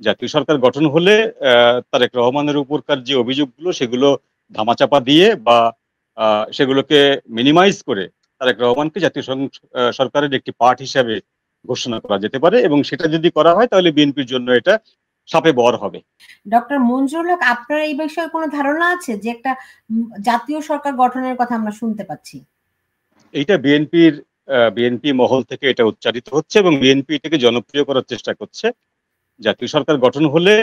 জাতীয় সরকার গঠন হলে তারেক রহমানের উপরকার যে অভিযোগগুলো সেগুলো ধামাচাপা দিয়ে বা সেগুলোকে মিনিমাইজ করে তারেক রহমানকে সরকারের একটি পার্ট হিসাবে ঘোষণা করা যেতে পারে, এবং সেটা যদি করা হয় তাহলে বিএনপির জন্য এটা সাপে বর হবে। ডক্টর মঞ্জুরুল হক, আপনার এই বিষয়ে কোনো ধারণা আছে যে একটা জাতীয় সরকার গঠনের কথা আমরা শুনতে পাচ্ছি? এইটা বিএনপি মহল থেকে এটা উচ্চারিত হচ্ছে এবং বিএনপি এটাকে জনপ্রিয় করার চেষ্টা করছে। জাতীয় সরকার গঠন হলে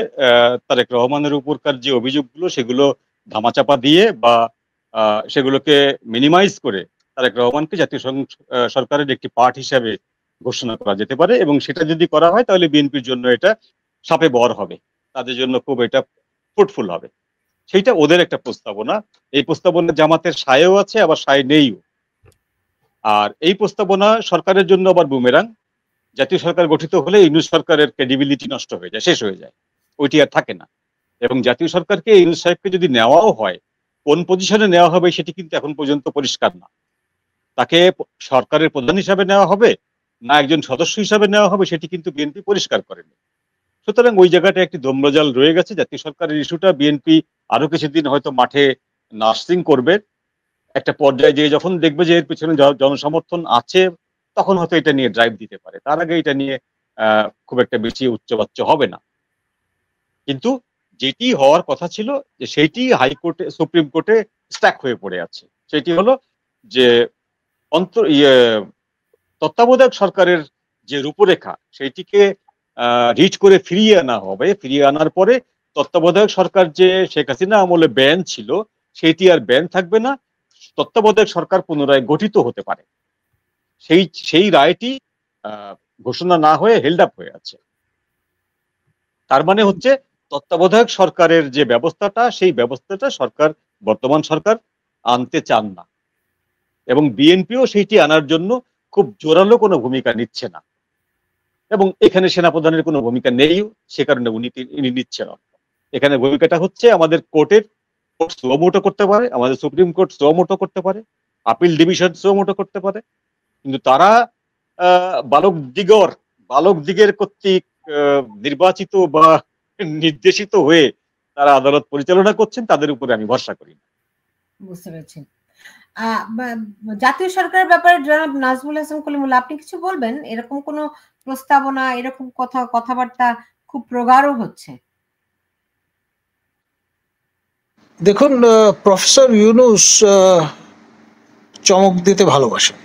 তারেক রহমানের উপরকার যে অভিযোগগুলো সেগুলো ধামাচাপা দিয়ে বা সেগুলোকে মিনিমাইজ করে তারেক রহমানকে সরকারের একটি পার্ট হিসাবে ঘোষণা করা যেতে পারে, এবং সেটা যদি করা হয় তাহলে বিএনপির জন্য এটা সাপে বর হবে, তাদের জন্য খুব এটা ফ্রুটফুল হবে। সেইটা ওদের একটা প্রস্তাবনা। এই প্রস্তাবনা জামাতের সায়েও আছে, আবার সায় নেইও। আর এই প্রস্তাবনা সরকারের জন্য আবার বুমেরাং। জাতীয় সরকার গঠিত হলে ইউনূস সরকারের ক্রেডিবিলিটি নষ্ট হয়ে যায়, শেষ হয়ে যায়, ওইটি আর থাকে না। এবং জাতীয় সরকারকে ইউনূস সাহেবকে যদি নেওয়াও হয়, কোন পজিশনে নেওয়া হবে সেটি কিন্তু এখন পর্যন্ত পরিষ্কার না। তাকে সরকারের প্রধান হিসাবে নেওয়া হবে না একজন সদস্য হিসাবে নেওয়া হবে সেটি কিন্তু বিএনপি পরিষ্কার করেনি। সুতরাং ওই জায়গাটা একটি দ্বন্দ্বজাল রয়ে গেছে। জাতীয় সরকারের ইস্যুটা বিএনপি আরো কিছুদিন হয়তো মাঠে নার্সিং করবে। একটা পর্যায়ে যেয়ে যখন দেখবে যে এর পিছনে জনসমর্থন আছে, তখন হয়তো এটা নিয়ে ড্রাইভ দিতে পারে। তার আগে এটা নিয়ে খুব একটা বেশি উচ্চবাচ্য হবে না। কিন্তু যেটি হওয়ার কথা ছিল যে সেইটি হাইকোর্টে, সুপ্রিম কোর্টে স্ট্যাক হয়ে পড়ে আছে। সেটি হলো যে তত্ত্বাবধায়ক সরকারের যে রূপরেখা সেইটিকে রিট করে ফিরিয়ে আনা হবে। ফিরিয়ে আনার পরে তত্ত্বাবধায়ক সরকার যে শেখ হাসিনা আমলে ব্যান ছিল সেটি আর ব্যান থাকবে না, তত্ত্বাবধায়ক সরকার পুনরায় গঠিত হতে পারে। সেই রায়টি ঘোষণা না হয়ে হেল্ড আপ হয়ে আছে। তার মানে হচ্ছে তত্ত্বাবধায়ক সরকারের যে ব্যবস্থাটা, সেই ব্যবস্থাটা বর্তমান সরকার আনতে চান না, এবং বিএনপিও সেইটি আনার জন্য খুব জোরালো কোনো ভূমিকা নিচ্ছে না, এবং এখানে সেনাপ্রধানের কোনো ভূমিকা নেই, সে কারণে উনি নিচ্ছে না। এখানে ভূমিকাটা হচ্ছে আমাদের কোর্ট সুমোটো করতে পারে, আমাদের সুপ্রিম কোর্ট সুমোটো করতে পারে, আপিল ডিভিশন সুমোটো করতে পারে, কিন্তু তারা বালক দিগের কর্তৃক নির্বাচিত বা নির্দেশিত হয়ে তারা আদালত পরিচালনা করছেন, তাদের উপরে আমি ভরসা করি না। বুঝতে পেরেছি। জাতীয় সরকারের ব্যাপারে জনাব নাজমুল হাসান কলিমুল্লাহ, আপনি কিছু বলবেন? এরকম কোন প্রস্তাবনা, এরকম কথাবার্তা খুব প্রগাঢ় হচ্ছে। দেখুন, প্রফেসর ইউনূস চমক দিতে ভালোবাসেন।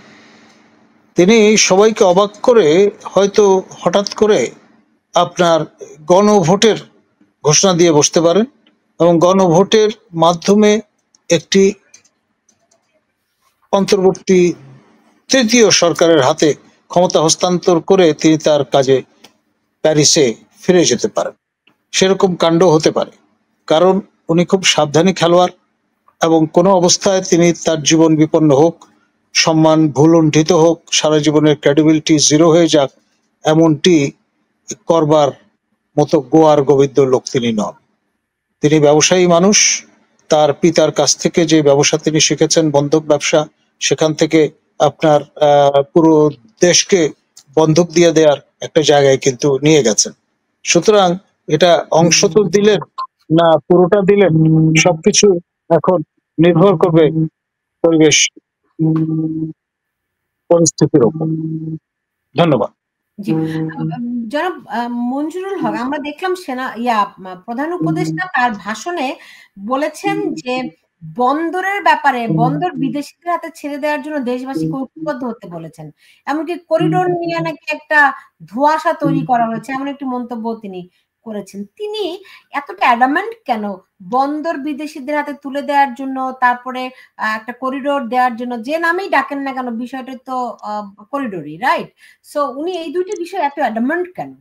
তিনি সবাইকে অবাক করে হয়তো হঠাৎ করে আপনার গণভোটের ঘোষণা দিয়ে বসতে পারেন, এবং গণভোটের মাধ্যমে একটি অন্তর্বর্তী তৃতীয় সরকারের হাতে ক্ষমতা হস্তান্তর করে তিনি তার কাজে প্যারিসে ফিরে যেতে পারেন। সেরকম কাণ্ড হতে পারে, কারণ উনি খুব সাবধানী খেলোয়াড়, এবং কোনো অবস্থায় তিনি তার জীবন বিপন্ন হোক, সম্মান ভুলুণ্ঠিত হোক, সারা জীবনের ক্রেডিবিলিটি জিরো হয়ে যাক, এমনটি করবার মতো গোয়ার গোবিন্দ লোক তিনি নন। তিনি ব্যবসায়ী মানুষ। তার পিতার কাছ থেকে যে ব্যবসা তিনি শিখেছেন, বন্ধক ব্যবসা, সেখান থেকে আপনার পুরো দেশকে বন্ধক দিয়ে দেওয়ার একটা জায়গায় কিন্তু নিয়ে গেছেন। সুতরাং এটা অংশ তো দিলেন না, পুরোটা দিলেন, সবকিছু এখন নির্ভর করবে পরিবেশ পরিস্থিতির উপর। ধন্যবাদ। জনাব মঞ্জুরুল হক, আমরা দেখলাম প্রধান উপদেষ্টা তার ভাষণে বলেছেন যে বন্দরের ব্যাপারে, বন্দর বিদেশিদের হাতে ছেড়ে দেওয়ার জন্য দেশবাসীকে ঐক্যবদ্ধ হতে বলেছেন। এমনকি করিডোর নিয়ে নাকি একটা ধোঁয়াশা তৈরি করা হয়েছে, এমন একটি মন্তব্য তিনি করেছেন। তিনি এতটা অ্যাডামেন্ট কেন বন্দর বিদেশিদের হাতে তুলে দেওয়ার জন্য, তারপরে একটা করিডোর দেওয়ার জন্য? যে নামেই ডাকেন না কেন, বিষয়টা তো করিডোরই, রাইট? সো উনি এই দুইটা বিষয় এত অ্যাডামেন্ট কেন?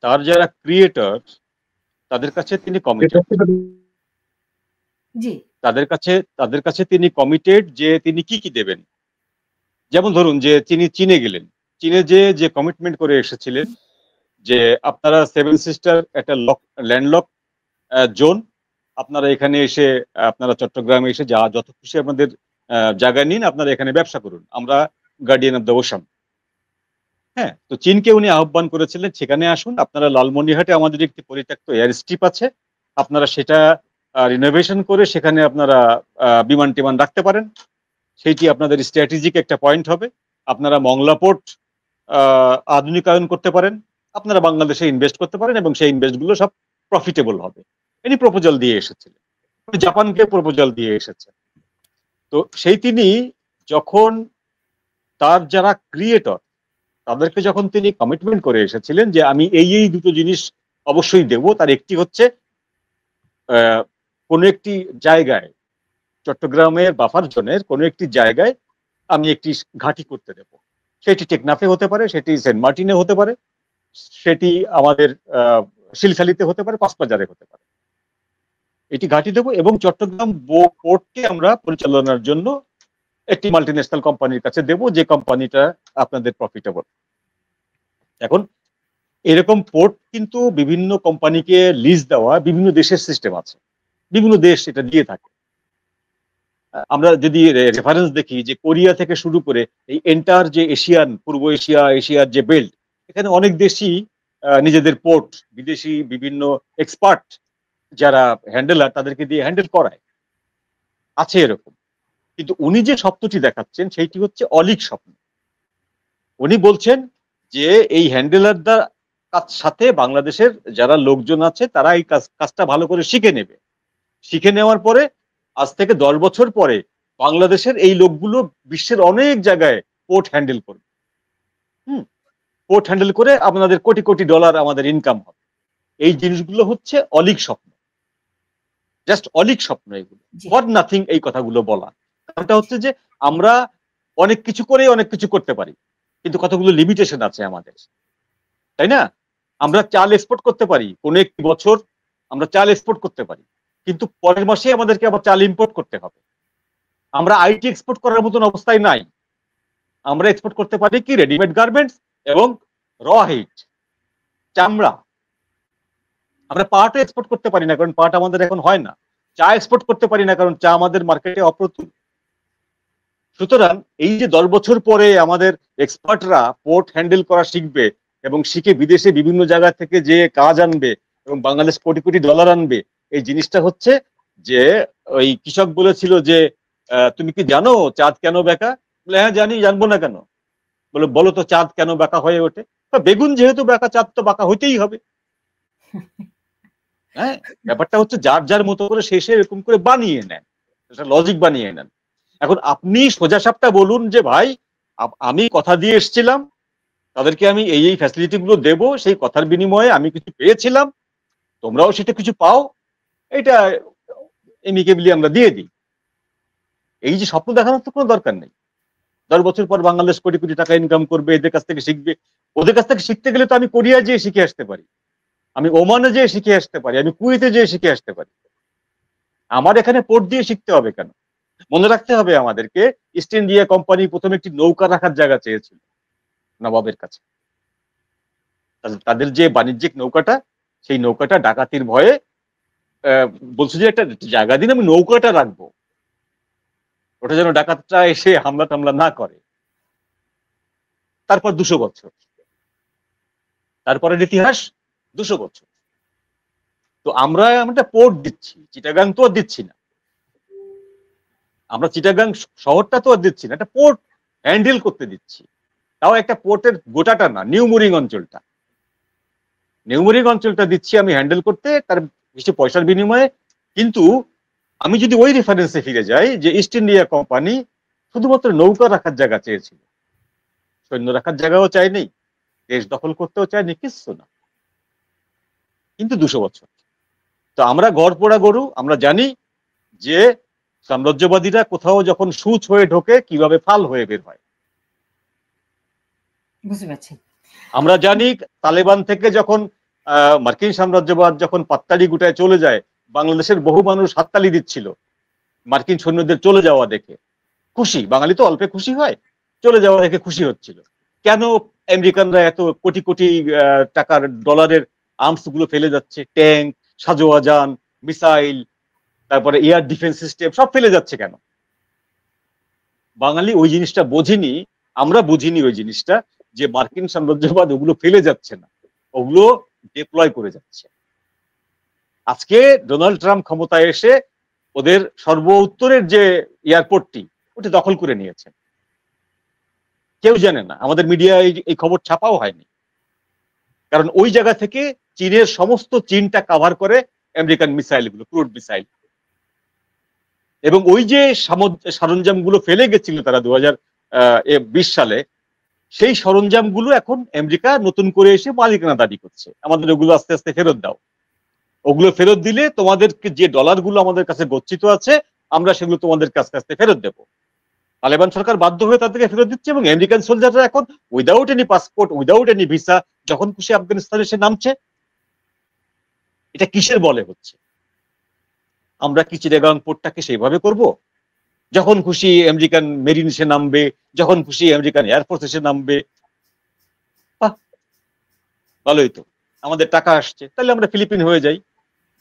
তার যারা ক্রিয়েটর, তাদের কাছে তিনি কমিটেড। জি, তাদের কাছে তিনি কমিটেড যে তিনি কি দেবেন। যেমন ধরুন যে তিনি চীনে গেলেন, চীনে যে কমিটমেন্ট করে এসেছিলেন যে আপনারা 7 সিস্টার একটা ল্যান্ডলক জোন, আপনারা এখানে এসে, আপনারা চট্টগ্রামে এসে যত খুশি আপনাদের জায়গা নিন, আপনারা এখানে ব্যবসা করুন, আমরা গার্ডিয়ান অফ দ্য ওশান। হ্যাঁ, তো চীনকে উনি আহ্বান করেছিলেন সেখানে আসুন, আপনারা লালমনিরহাটে আমাদের একটি পরিত্যক্ত এয়ার স্ট্রিপ আছে, আপনারা সেটা রিনোভেশন করে সেখানে আপনারা বিমান টিমান রাখতে পারেন, সেইটি আপনাদের স্ট্র্যাটেজিক একটা পয়েন্ট হবে। আপনারা মংলা পোর্ট আধুনিকায়ন করতে পারেন, আপনারা বাংলাদেশে ইনভেস্ট করতে পারেন এবং সেই ইনভেস্টগুলো সব প্রফিটেবল হবে। ইনি প্রপোজাল দিয়ে এসেছিলেন, উনি জাপানকে প্রপোজাল দিয়ে এসেছেন। তো সেই তিনি যখন তার যারা ক্রিয়েটর তাদেরকে যখন তিনি কমিটমেন্ট করে এসেছিলেন যে আমি এই দুটো জিনিস অবশ্যই দেব, তার একটি হচ্ছে কোনো একটি জায়গায় চট্টগ্রামের বাফার জোনের কোনো একটি জায়গায় আমি একটি ঘাঁটি করতে দেব, সেটি টেকনাফে হতে পারে, সেটি সেন্ট মার্টিনে হতে পারে, সেটি আমাদের শিলখালিতে হতে পারে, কক্সবাজারে হতে পারে। এটি ঘাঁটি দেব এবং চট্টগ্রাম পোর্টকে আমরা পরিচালনার জন্য একটি মাল্টিন্যাশনাল কোম্পানির কাছে দেব, যে কোম্পানিটা আপনাদের প্রফিটেবল। এখন এরকম পোর্ট কিন্তু বিভিন্ন কোম্পানিকে লিজ দেওয়া বিভিন্ন দেশের সিস্টেম আছে, বিভিন্ন দেশ এটা দিয়ে থাকে। আমরা যদি রেফারেন্স দেখি যে কোরিয়া থেকে শুরু করে এই এন্টার যে এশিয়ান, পূর্ব এশিয়া, এশিয়ার যে বেল্ট, এখানে অনেক দেশই নিজেদের পোর্ট বিদেশি বিভিন্ন এক্সপার্ট যারা হ্যান্ডেলার তাদেরকে দিয়ে হ্যান্ডেল করায়, আছে এরকম। কিন্তু উনি যে স্বপ্নটি দেখাচ্ছেন সেইটি হচ্ছে অলীক স্বপ্ন। উনি বলছেন যে এই হ্যান্ডেলারদের সাথে বাংলাদেশের যারা লোকজন আছে তারা এই কাজটা ভালো করে শিখে নেবে, শিখে নেওয়ার পরে আজ থেকে 10 বছর পরে বাংলাদেশের এই লোকগুলো বিশ্বের অনেক জায়গায় পোর্ট হ্যান্ডেল করবে। পোর্ট হ্যান্ডেল করে আপনাদের কোটি কোটি ডলার আমাদের ইনকাম হবে। এই জিনিসগুলো হচ্ছে অলীক স্বপ্ন, জাস্ট অলীক স্বপ্ন এগুলো, ফর নাথিং এই কথাগুলো বলা। কারণটা হচ্ছে যে আমরা অনেক কিছু করে অনেক কিছু করতে পারি, কিন্তু কতগুলো লিমিটেশন আছে আমাদের, তাই না? আমরা চাল এক্সপোর্ট করতে পারি, কোন একটি বছর আমরা চাল এক্সপোর্ট করতে পারি, কিন্তু পরের মাসে আমাদেরকে আবার চাল ইম্পোর্ট করতে হবে। আমরা আইটি এক্সপোর্ট করার মতন অবস্থায় নাই। আমরা এক্সপোর্ট করতে পারি কি রেডিমেড গার্মেন্টস এবং র হিট, চামড়া। আমরা পাটও এক্সপোর্ট করতে পারি না, কারণ পাট আমাদের এখন হয় না। চা এক্সপোর্ট করতে পারি না, কারণ চা আমাদের মার্কেটে অপ্রতুল। সুতরাং এই যে 10 বছর পরে আমাদের এক্সপার্টরা পোর্ট হ্যান্ডেল করা শিখবে এবং শিখে বিদেশে বিভিন্ন জায়গা থেকে যে কাজ আনবে এবং বাংলাদেশ কোটি কোটি ডলার আনবে, এই জিনিসটা হচ্ছে যে ওই কৃষক বলেছিল যে তুমি কি জানো চাঁদ কেন বেঁকা? বলে হ্যাঁ জানি, জানবো না কেন? বলে বলো তো চাঁদ কেন বেঁকা হয়ে ওঠে? বেগুন যেহেতু বেঁকা, চাঁদ তো বাঁকা হইতেই হবে। হ্যাঁ, ব্যাপারটা হচ্ছে যার যার মতো করে শেষে এরকম করে বানিয়ে নেন, লজিক বানিয়ে নেন। এখন আপনি সোজাসাপটা বলুন যে ভাই আমি কথা দিয়ে এসেছিলাম, তাদেরকে আমি এই ফ্যাসিলিটি গুলো দেবো, সেই কথার বিনিময়ে আমি কিছু পেয়েছিলাম, তোমরাও সেটা কিছু পাও, এটা এমিকেবলি আমরা দিয়ে দিই। এই যে স্বপ্ন দেখানোর তো কোনো দরকার নেই। 10 বছর পর বাংলাদেশ কোটি কোটি টাকা ইনকাম করবে, এদের কাছ থেকে শিখবে। ওদের কাছ থেকে শিখতে গেলে তো আমি কোরিয়া যেয়ে শিখে আসতে পারি, আমি ওমানে যেয়ে শিখে আসতে পারি, আমি কুয়েতে যেয়ে শিখে আসতে পারি। আমার এখানে পোর্ট দিয়ে শিখতে হবে কেন? মনে রাখতে হবে আমাদেরকে, ইস্ট ইন্ডিয়া কোম্পানি প্রথমে একটি নৌকা রাখার জায়গা চেয়েছিল নবাবের কাছে। তাদের যে বাণিজ্যিক নৌকাটা, সেই নৌকাটা ডাকাতির ভয়ে বলছে যে একটা জায়গা দিন, আমি নৌকাটা রাখবো, ওটা যেন ডাকাতটা এসে হামলা টামলা না করে। তারপর 200 বছর, তারপরের ইতিহাস 200 বছর। তো আমরা পোর্ট দিচ্ছি, চিটাগাং তো আর দিচ্ছি না, আমরা চিটাগাং শহরটা তো আর দিচ্ছি না, একটা পোর্ট হ্যান্ডেল করতে দিচ্ছি। তাও একটা পোর্টের গোটাটা না, নিউমোরিং অঞ্চলটা, নিউমোরিং অঞ্চলটা দিচ্ছি আমি হ্যান্ডেল করতে, তার কিছু পয়সার বিনিময়ে। কিন্তু আমি যদি ওই রেফারেন্সে ফিরে যাই যে ইস্ট ইন্ডিয়া কোম্পানি শুধুমাত্র নৌকা রাখার জায়গা চেয়েছিল, সৈন্য রাখার জায়গাও চাইনি, দেশ দখল করতেও চাইনি, কিচ্ছু না, কিন্তু 200 বছর। তো আমরা ঘর পোড়া গরু, আমরা জানি যে সাম্রাজ্যবাদীরা কোথাও যখন সূচ হয়ে ঢোকে কিভাবে ফাল হয়ে বের হয়। বুঝতে পারছি। আমরা জানি তালেবান থেকে যখন মার্কিন সাম্রাজ্যবাদ যখন পাত্তালি গুটায় চলে যায়, বাংলাদেশের বহু মানুষ হাততালি দিচ্ছিল মার্কিন সৈন্যদের চলে যাওয়া দেখে, খুশি। বাঙালি তো অল্পে খুশি হয়, চলে যাওয়া দেখে খুশি হচ্ছিল। কেন আমেরিকানরা এত কোটি কোটি টাকার ডলারের আর্মস গুলো ফেলে যাচ্ছে, ট্যাঙ্ক, সাজোয়া যান, মিসাইল, তারপরে এয়ার ডিফেন্স সিস্টেম সব ফেলে যাচ্ছে কেন? বাঙালি ওই জিনিসটা বোঝেনি, আমরা বুঝিনি ওই জিনিসটা, যে মার্কিন সাম্রাজ্যবাদ ওগুলো ফেলে যাচ্ছে না, ওগুলো ডিপ্লয় করে যাচ্ছে। আজকে ডোনাল্ড ট্রাম্প ক্ষমতায় এসে ওদের সর্ব উত্তরের যে এয়ারপোর্টটি ওটা দখল করে নিয়েছেন, কেউ জানে না, আমাদের মিডিয়ায় এই খবর ছাপাও হয়নি, কারণ ওই জায়গা থেকে চীনের সমস্ত চীনটা কাভার করে আমেরিকান মিসাইল গুলো, ক্রুড মিসাইল। এবং ওই যে সরঞ্জামগুলো ফেলে গেছিল তারা 2020 সালে, সেই সরঞ্জামগুলো এখন আমেরিকা নতুন করে এসে মালিকানা দাবি করছে, আমাদের ওগুলো আস্তে আস্তে ফেরত দাও, ওগুলো ফেরত দিলে তোমাদেরকে যে ডলারগুলো আমাদের কাছে গচ্ছিত আছে আমরা সেগুলো তোমাদের কাছে কাছে ফেরত দেব। তালেবান সরকার বাধ্য হয়ে তাদেরকে ফেরত দিচ্ছে এবং আমেরিকান সোলজাররা এখন without any passport, without any visa যখন খুশি আফগানিস্তানে এসে নামছে। এটা কিসের বলে হচ্ছে? আমরা কি চিটাগাং পোর্টটাকে সেইভাবে করব? যখন খুশি আমেরিকান মেরিন এসে নামবে, যখন খুশি আমেরিকান এয়ারফোর্স এসে নামবে, ভালোই তো, আমাদের টাকা আসছে, তাহলে আমরা ফিলিপিন হয়ে যাই,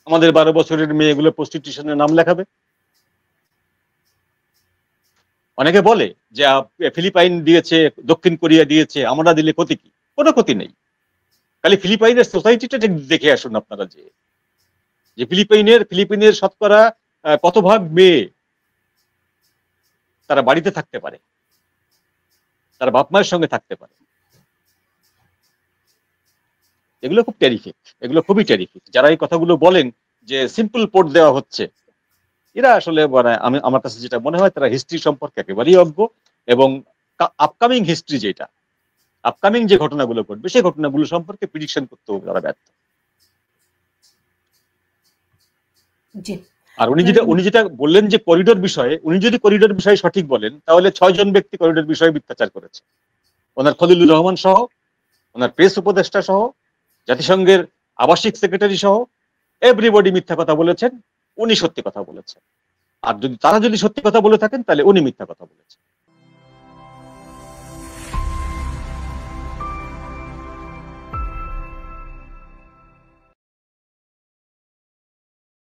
আমাদের 12 বছরের মেয়েগুলো প্রস্টিটিউশনে নাম লেখাবে। অনেকে বলে যে ফিলিপাইন দিয়েছে, দক্ষিণ কোরিয়া দিয়েছে, আমরা দিলে ক্ষতি কি? কোনো ক্ষতি নেই, খালি ফিলিপাইনের সোসাইটিটা দেখে আসুন আপনারা, যে ফিলিপিনের শতকরা কত ভাগ মেয়ে তারা বাড়িতে থাকতে পারে, তারা বাপ মায়ের সঙ্গে থাকতে পারে। এগুলো খুব টেরিফিক, এগুলো খুবই টেরিফিক। যারা এই কথাগুলো বলেন যে সিম্পল পোর্ট দেওয়া হচ্ছে, এরা আসলে মানে আমার কাছে যেটা মনে হয় তারা হিস্ট্রি সম্পর্কে একেবারেই অজ্ঞ, এবং আপকামিং হিস্ট্রি যেটা, আপকামিং যে ঘটনাগুলো ঘটবে সেই ঘটনাগুলো সম্পর্কে প্রিডিকশন করতেও তারা ব্যর্থ। আর উনি যেটা বললেন যে করিডোর বিষয়ে, উনি যদি করিডোর বিষয়ে সঠিক বলেন তাহলে 6 জন ব্যক্তি করিডোর বিষয়ে মিথ্যাচার করেছে, ওনার খলিলুর রহমান সহ, ওনার প্রেস উপদেষ্টা সহ, জাতিসংঘের আবাসিক সেক্রেটারি সহ এভরিবডি মিথ্যা কথা বলেছেন, উনি সত্যি কথা বলেছেন। আর যদি তারা যদি সত্যি কথা বলে থাকেন তাহলে উনি মিথ্যা কথা বলেছেন।